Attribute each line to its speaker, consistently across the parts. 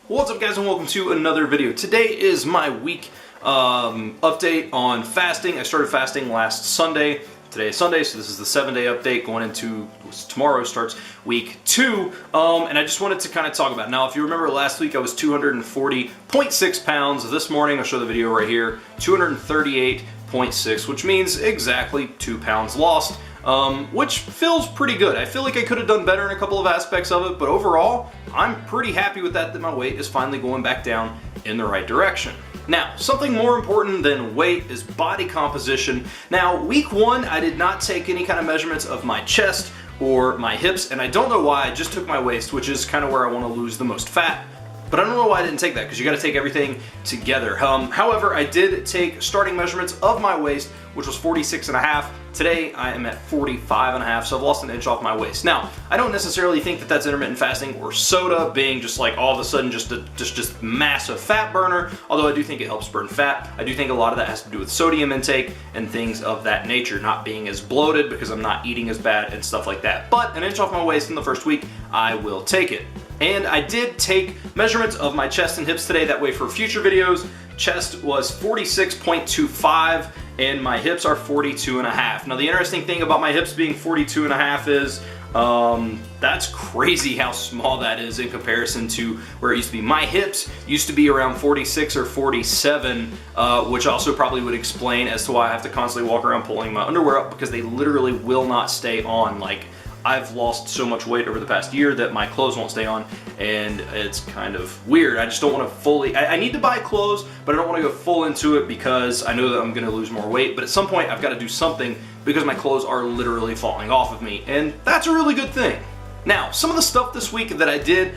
Speaker 1: What's up guys and welcome to another video. Today is my week update on fasting. I started fasting last Sunday. Today is Sunday, so this is the 7-day update going into tomorrow starts week 2. And I just wanted to kind of talk about it. Now, if you remember last week I was 240.6 pounds. This morning, I'll show the video right here, 238.6, which means exactly 2 pounds lost. Which feels pretty good. I feel like I could have done better in a couple of aspects of it, but overall, I'm pretty happy with that my weight is finally going back down in the right direction. Now, something more important than weight is body composition. Now, week 1, I did not take any kind of measurements of my chest or my hips, and I don't know why. I just took my waist, which is kind of where I want to lose the most fat. But I don't know why I didn't take that, because you got to take everything together. However, I did take starting measurements of my waist, which was 46.5. Today, I am at 45.5, so I've lost an inch off my waist. Now, I don't necessarily think that that's intermittent fasting or soda being just like all of a sudden just massive fat burner, although I do think it helps burn fat. I do think a lot of that has to do with sodium intake and things of that nature, not being as bloated because I'm not eating as bad and stuff like that. But an inch off my waist in the first week, I will take it. And I did take measurements of my chest and hips today, that way for future videos. Chest was 46.25 and my hips are 42.5. Now the interesting thing about my hips being 42.5 is that's crazy how small that is in comparison to where it used to be. My hips used to be around 46 or 47, which also probably would explain as to why I have to constantly walk around pulling my underwear up, because they literally will not stay on. Like, I've lost so much weight over the past year that my clothes won't stay on, and it's kind of weird. I just don't want to fully, I need to buy clothes, but I don't want to go full into it because I know that I'm going to lose more weight. But at some point I've got to do something because my clothes are literally falling off of me, and that's a really good thing. Now, some of the stuff this week that I did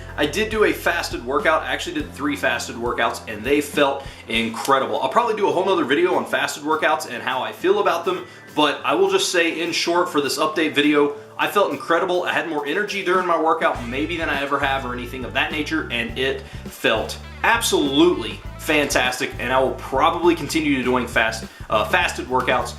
Speaker 1: do a fasted workout. I actually did 3 fasted workouts and they felt incredible. I'll probably do a whole nother video on fasted workouts and how I feel about them, but I will just say in short for this update video, I felt incredible. I had more energy during my workout maybe than I ever have or anything of that nature, and it felt absolutely fantastic, and I will probably continue doing fasted workouts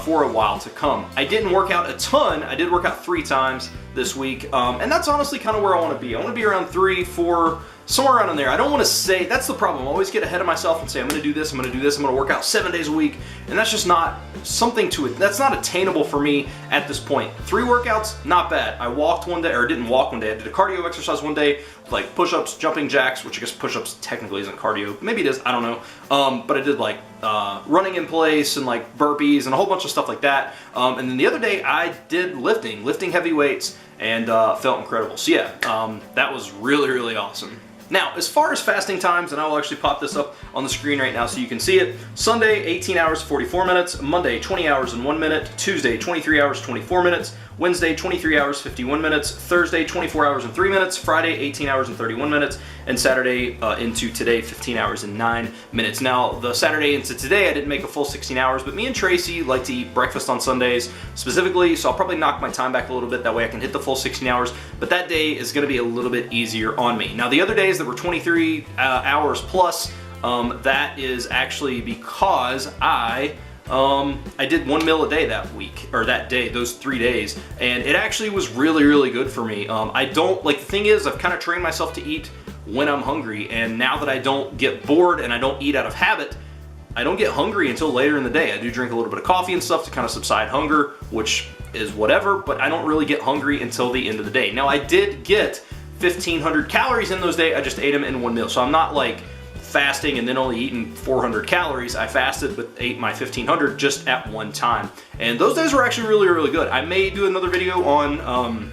Speaker 1: for a while to come. I didn't work out a ton. I did work out 3 times this week, and that's honestly kind of where I want to be. I want to be around 3, 4, somewhere around in there. I don't want to say, that's the problem. I always get ahead of myself and say, I'm going to do this, I'm going to do this, I'm going to work out 7 days a week, and that's just not something to it. That's not attainable for me at this point. 3 workouts, not bad. I walked one day, or didn't walk one day. I did a cardio exercise one day, like push-ups, jumping jacks, which I guess push-ups technically isn't cardio. Maybe it is, I don't know. But I did like running in place and like burpees and a whole bunch of stuff like that. And then the other day I did lifting heavy weights, and felt incredible. So yeah, that was really, really awesome. Now, as far as fasting times, and I will actually pop this up on the screen right now so you can see it. Sunday, 18 hours, 44 minutes. Monday, 20 hours and 1 minute. Tuesday, 23 hours, 24 minutes. Wednesday, 23 hours, 51 minutes. Thursday, 24 hours and 3 minutes. Friday, 18 hours and 31 minutes. And Saturday into today, 15 hours and 9 minutes. Now, the Saturday into today, I didn't make a full 16 hours, but me and Tracy like to eat breakfast on Sundays specifically, so I'll probably knock my time back a little bit. That way I can hit the full 16 hours, but that day is going to be a little bit easier on me. Now, the other days that were 23 hours plus, that is actually because I did 1 meal a day that week, or that day, those 3 days, and it actually was really, really good for me. I don't, like, the thing is, I've kind of trained myself to eat when I'm hungry, and now that I don't get bored and I don't eat out of habit, I don't get hungry until later in the day. I do drink a little bit of coffee and stuff to kind of subside hunger, which is whatever, but I don't really get hungry until the end of the day. Now, I did get 1,500 calories in those days. I just ate them in 1 meal, so I'm not like fasting and then only eating 400 calories. I fasted but ate my 1,500 just at one time, and those days were actually really, really good. I may do another video on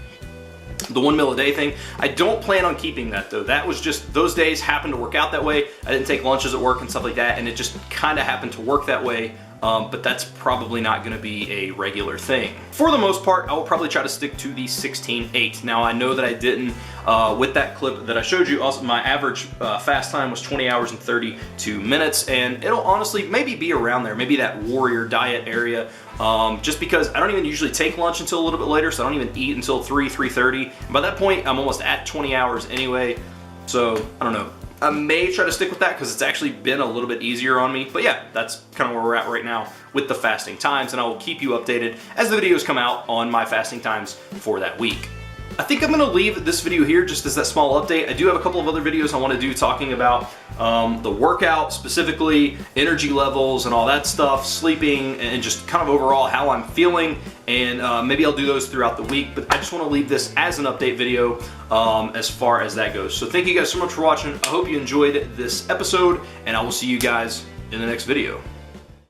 Speaker 1: the 1 meal a day thing. I don't plan on keeping that though. That was just, those days happened to work out that way. I didn't take lunches at work and stuff like that, and it just kind of happened to work that way. But that's probably not going to be a regular thing. For the most part, I will probably try to stick to the 16-8. Now, I know that I didn't, with that clip that I showed you, also my average fast time was 20 hours and 32 minutes, and it'll honestly maybe be around there, maybe that warrior diet area, just because I don't even usually take lunch until a little bit later, so I don't even eat until 3:30. By that point, I'm almost at 20 hours anyway, so I don't know. I may try to stick with that because it's actually been a little bit easier on me. But yeah, that's kind of where we're at right now with the fasting times, and I will keep you updated as the videos come out on my fasting times for that week. I think I'm going to leave this video here just as that small update. I do have a couple of other videos I want to do talking about the workout, specifically energy levels and all that stuff, sleeping, and just kind of overall how I'm feeling. And maybe I'll do those throughout the week, but I just want to leave this as an update video as far as that goes. So thank you guys so much for watching. I hope you enjoyed this episode, and I will see you guys in the next video.